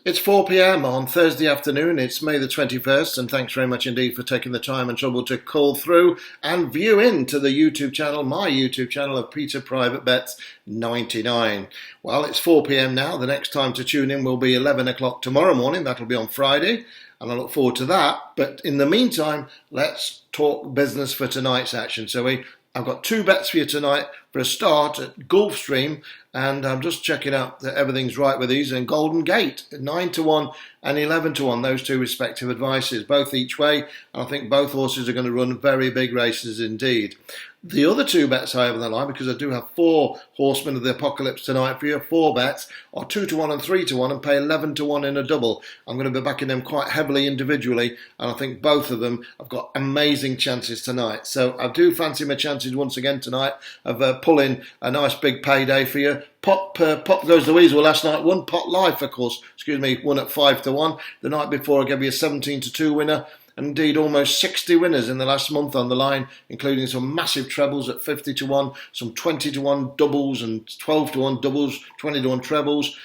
It's 4 p.m. on Thursday afternoon. It's May the 21st, and thanks very much indeed for taking the time and trouble to call through and view into the YouTube channel, my YouTube channel of Peter Private Bets 99. Well, it's 4 p.m. now. The next time to tune in will be 11 o'clock tomorrow morning. That'll be on Friday, and I look forward to that. But in the meantime, let's talk business for tonight's action. I've got two bets for you tonight for a start at Gulfstream, and I'm just checking out that everything's right with these. And Golden Gate, 9-1 and 11-1, those two respective advices, both each way. And I think both horses are going to run very big races indeed. The other two bets I have on the line, because I do have four Horsemen of the Apocalypse tonight for you, four bets, are 2-1 and 3-1 and pay 11-1 in a double. I'm going to be backing them quite heavily individually, and I think both of them have got amazing chances tonight. So I do fancy my chances once again tonight of pulling a nice big payday for you. Pop Goes the Weasel last night won. Pot Life, of course, won at 5-1. The night before I gave you a 17-2 winner. And indeed, almost 60 winners in the last month on the line, including some massive trebles at 50-1, some 20-1 doubles and 12-1 doubles, 20-1 trebles,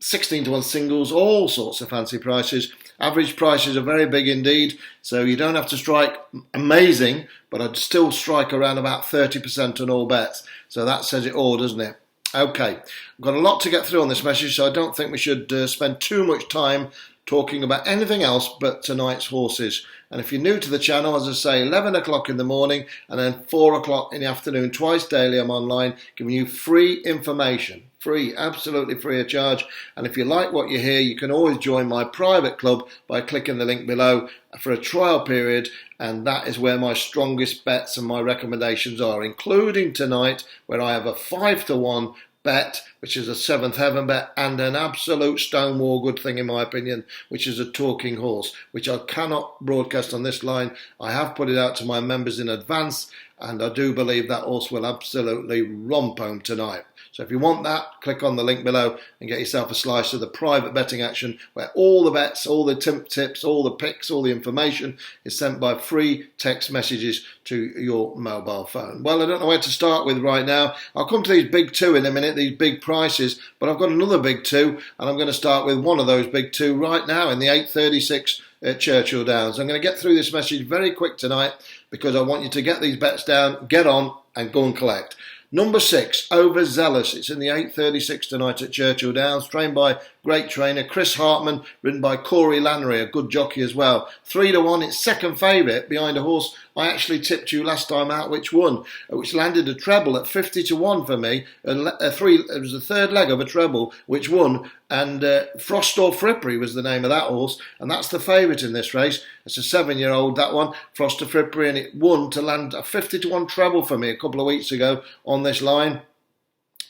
16-1 singles, all sorts of fancy prices. Average prices are very big indeed, so you don't have to strike amazing, but I'd still strike around about 30% on all bets. So that says it all, doesn't it? Okay, I've got a lot to get through on this message, so I don't think we should spend too much time talking about anything else but tonight's horses. And if you're new to the channel, as I say, 11 o'clock in the morning and then 4 o'clock in the afternoon, twice daily, I'm online giving you free information. Free, absolutely free of charge. And if you like what you hear, you can always join my private club by clicking the link below for a trial period. And that is where my strongest bets and my recommendations are, including tonight, where I have a 5-1 bet, which is a seventh heaven bet, and an absolute stonewall good thing in my opinion, which is a talking horse, which I cannot broadcast on this line. I have put it out to my members in advance, and I do believe that horse will absolutely romp home tonight. So if you want that, click on the link below and get yourself a slice of the private betting action, where all the bets, all the tips, all the picks, all the information is sent by free text messages to your mobile phone. Well, I don't know where to start with right now. I'll come to these big two in a minute, these big prices, but I've got another big two, and I'm going to start with one of those big two right now in the 8:36 at Churchill Downs. I'm going to get through this message very quick tonight because I want you to get these bets down, get on and go and collect. Number 6, Overzealous. It's in the 8:36 tonight at Churchill Downs, trained by great trainer Chris Hartman, ridden by Corey Lannery, a good jockey as well. 3-1, it's second favourite behind a horse I actually tipped you last time out, which won, which landed a treble at 50-1 for me. It was the third leg of a treble, which won, and Frost or Frippery was the name of that horse, and that's the favourite in this race. It's a 7-year-old, that one, Frost or Frippery, and it won to land a 50-1 treble for me a couple of weeks ago on this line.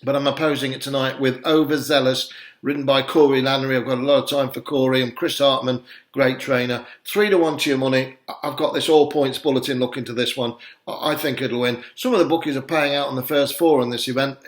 But I'm opposing it tonight with Overzealous, ridden by Corey Lannery. I've got a lot of time for Corey, and Chris Hartman, great trainer. 3-1 to your money. I've got this all points bulletin look into this one. I think it'll win. Some of the bookies are paying out on the first four in this event.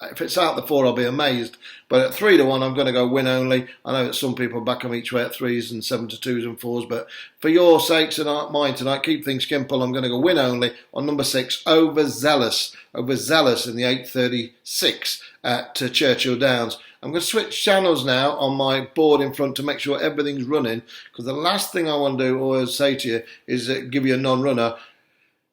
If it's out the four, I'll be amazed. But at 3-1, I'm going to go win only. I know that some people back them each way at 3s and 7-2s and 4s, but for your sakes and mine tonight, keep things simple. I'm going to go win only on number 6, Overzealous. Overzealous in the 8:36 at Churchill Downs. I'm going to switch channels now on my board in front to make sure everything's running, because the last thing I want to do, or say to you, is give you a non-runner.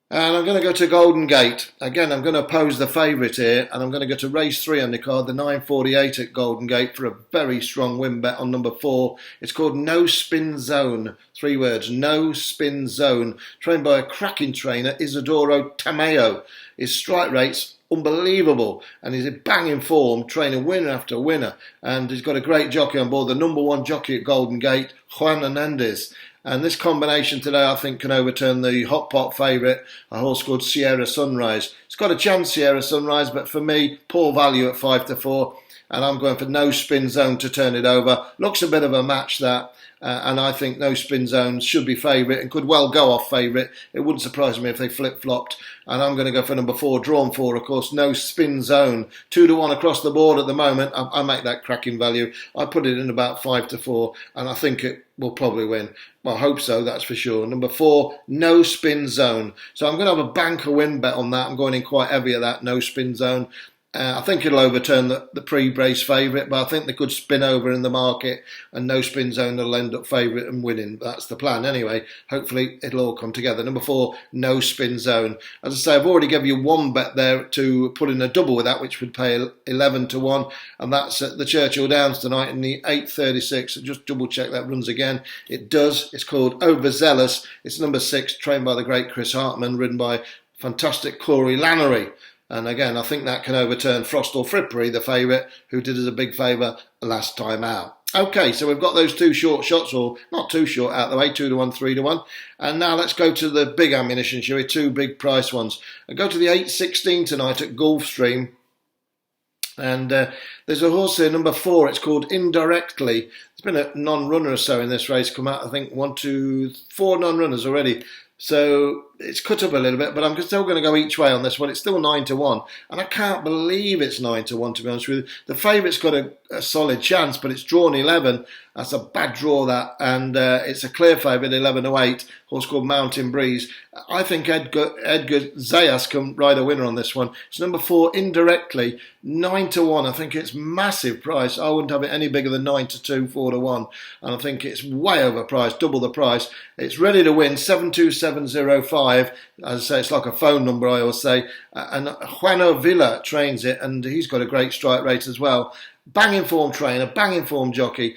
And I'm going to go to Golden Gate. Again, I'm going to oppose the favourite here, and I'm going to go to race 3 on the card, the 9:48 at Golden Gate, for a very strong win bet on number 4. It's called No Spin Zone. 3 words, No Spin Zone. Trained by a cracking trainer, Isidoro Tamayo. His strike rate's unbelievable, and he's in banging form, training winner after winner, and he's got a great jockey on board, the number 1 jockey at Golden Gate, Juan Hernandez. And this combination today, I think, can overturn the hot pot favourite, a horse called Sierra Sunrise. It's got a chance, Sierra Sunrise, but for me, poor value at 5-4, and I'm going for No Spin Zone to turn it over. Looks a bit of a match, that. And I think No Spin Zone should be favourite and could well go off favourite. It wouldn't surprise me if they flip-flopped. And I'm going to go for number 4, drawn 4, of course, No Spin Zone. 2-1 across the board at the moment. I make that cracking value. I put it in about 5-4, and I think it will probably win. Well, I hope so, that's for sure. Number 4, No Spin Zone. So I'm going to have a banker win bet on that. I'm going in quite heavy at that No Spin Zone. I think it'll overturn the pre-race favourite, but I think they could spin over in the market and No Spin Zone will end up favourite and winning. That's the plan anyway. Hopefully it'll all come together. Number 4, No Spin Zone. As I say, I've already given you one bet there to put in a double with that, which would pay 11 to 1, and that's at the Churchill Downs tonight in the 8:36. Just double check that runs again. It does. It's called Overzealous. It's number 6, trained by the great Chris Hartman, ridden by fantastic Corey Lannery. And again, I think that can overturn Frost or Frippery, the favourite, who did us a big favour last time out. Okay, so we've got those 2 short shots, or not too short, out of the way, 2 to 1, 3 to 1. And now let's go to the big ammunition, shall we? 2 big price ones. I go to the 8:16 tonight at Gulfstream. And there's a horse here, number 4. It's called Indirectly. There's been a non-runner or so in this race come out. I think 1, 2, 4 non-runners already. So it's cut up a little bit, but I'm still going to go each way on this one. It's still 9 to 1, and I can't believe it's 9 to 1, to be honest with you. The favourite's got a solid chance, but it's drawn 11. That's a bad draw, that, and it's a clear favourite, 11 to 8. Horse called Mountain Breeze. I think Edgar Zayas can ride a winner on this one. It's number 4, Indirectly, 9 to 1. I think it's massive price. I wouldn't have it any bigger than 9 to 2, 4 to 1, and I think it's way overpriced, double the price. It's ready to win, 72705. As I say, it's like a phone number, I always say. And Juano Villa trains it, and he's got a great strike rate as well. Banging form trainer, banging form jockey.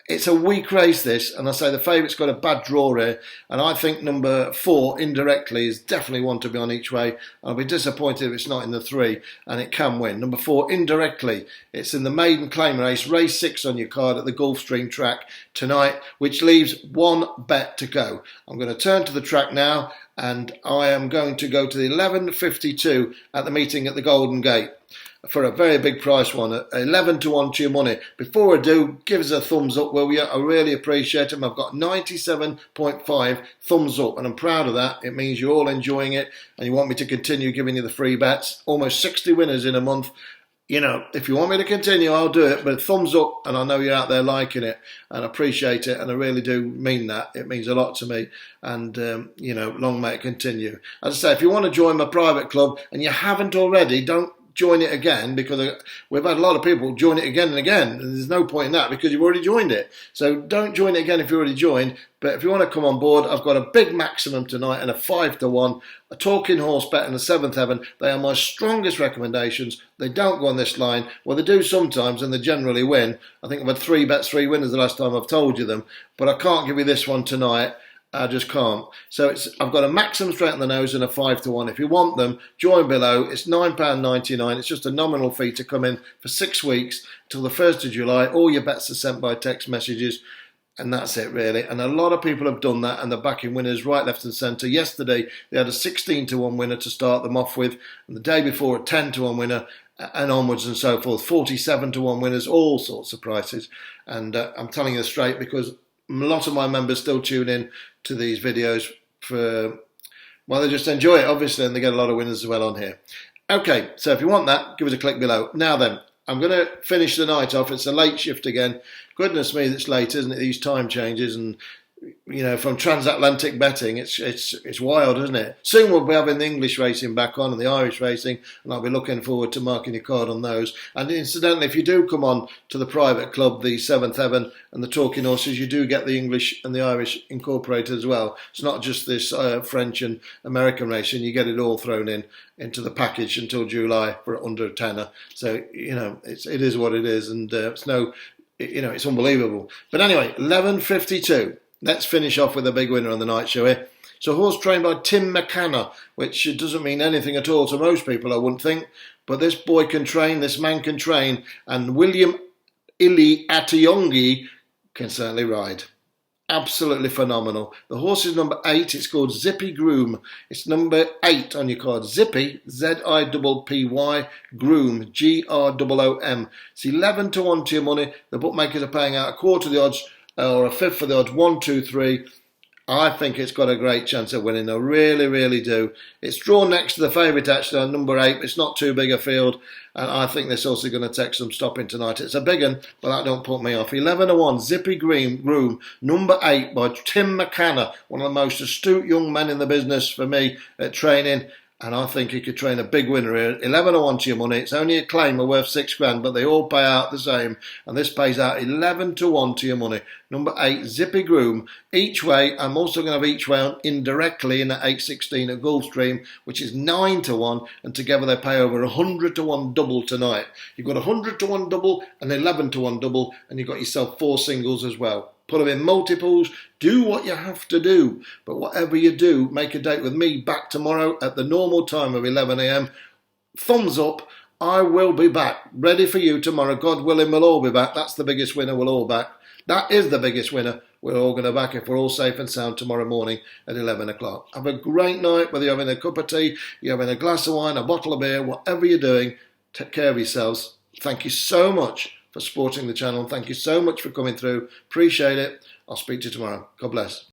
It's a weak race, this, and I say the favourite's got a bad draw here, and I think number 4, Indirectly, is definitely one to be on each way. I'll be disappointed if it's not in the 3, and it can win. Number 4, Indirectly. It's in the maiden claim race, race 6 on your card at the Gulfstream track tonight, which leaves 1 bet to go. I'm going to turn to the track now, and I am going to go to the 11:52 at the meeting at the Golden Gate for a very big price one, at 11 to 1 to your money. Before I do, give us a thumbs up, will you? I really appreciate them. I've got 97.5 thumbs up, and I'm proud of that. It means you're all enjoying it, and you want me to continue giving you the free bets. Almost 60 winners in a month. You know, if you want me to continue, I'll do it. But thumbs up, and I know you're out there liking it, and I appreciate it, and I really do mean that. It means a lot to me, and, you know, long may it continue. As I say, if you want to join my private club, and you haven't already, don't join it again, because we've had a lot of people join it again and again, and there's no point in that because you've already joined it. So don't join it again if you already joined, but if you want to come on board, I've got a big maximum tonight and a 5 to 1, a Talking Horse bet and a 7th Heaven. They are my strongest recommendations. They don't go on this line. Well, they do sometimes, and they generally win. I think I've had 3 bets, 3 winners the last time I've told you them, but I can't give you this one tonight. I just can't. So I've got a maximum straight on the nose and a 5 to 1. If you want them, join below. It's £9.99. It's just a nominal fee to come in for 6 weeks till the 1st of July. All your bets are sent by text messages, and that's it really. And a lot of people have done that, and they're backing winners right, left and centre. Yesterday they had a 16 to 1 winner to start them off with, and the day before a 10 to 1 winner, and onwards and so forth. 47 to 1 winners, all sorts of prices. And I'm telling you straight, because a lot of my members still tune in to these videos for, well, they just enjoy it, obviously, and they get a lot of winners as well on here. Okay, so if you want that, give us a click below. Now then, I'm going to finish the night off. It's a late shift again. Goodness me, it's late, isn't it? These time changes, and you know, from transatlantic betting, it's wild, isn't it? Soon we'll be having the English racing back on and the Irish racing, and I'll be looking forward to marking your card on those. And incidentally, if you do come on to the private club, the 7th Heaven and the Talking Horses, you do get the English and the Irish incorporated as well. It's not just this French and American racing. You get it all thrown into the package until July for under a tenner. So, you know, it is what it is, and it's no, you know, it's unbelievable. But anyway, 11:52. Let's finish off with a big winner on the night show here. So, a horse trained by Tim McCanna, which doesn't mean anything at all to most people, I wouldn't think. But this boy can train, this man can train, and William Ili Ationgi can certainly ride. Absolutely phenomenal. The horse is number 8. It's called Zippy Groom. It's number 8 on your card. Zippy, Zippy, Groom, Groom. It's 11 to 1 to your money. The bookmakers are paying out a quarter of the odds, or a fifth of the odds, 1, 2, 3. I think it's got a great chance of winning. I really, really do. It's drawn next to the favourite, actually, on number 8. It's not too big a field, and I think this horse is going to take some stopping tonight. It's a big one, but that don't put me off. 11 to 1, Zippy Groom, number 8 by Tim McCanna, one of the most astute young men in the business for me at training. and I think you could train a big winner here. 11 to 1 to your money. It's only a claimer worth £6 but they all pay out the same, and this pays out 11 to 1 to your money. Number 8, Zippy Groom. Each way, I'm also going to have each way on indirectly in at 8.16 at Gulfstream, which is 9 to 1, and together they pay over 100 to 1 double tonight. You've got 100 to 1 double and 11 to 1 double, and you've got yourself 4 singles as well. Put them in multiples, do what you have to do. But whatever you do, make a date with me back tomorrow at the normal time of 11 a.m. Thumbs up, I will be back. Ready for you tomorrow. God willing, we'll all be back. That's the biggest winner, we'll all back. That is the biggest winner. We're all going to back if we're all safe and sound tomorrow morning at 11 o'clock. Have a great night, whether you're having a cup of tea, you're having a glass of wine, a bottle of beer, whatever you're doing, take care of yourselves. Thank you so much for supporting the channel. Thank you so much for coming through. Appreciate it. I'll speak to you tomorrow. God bless.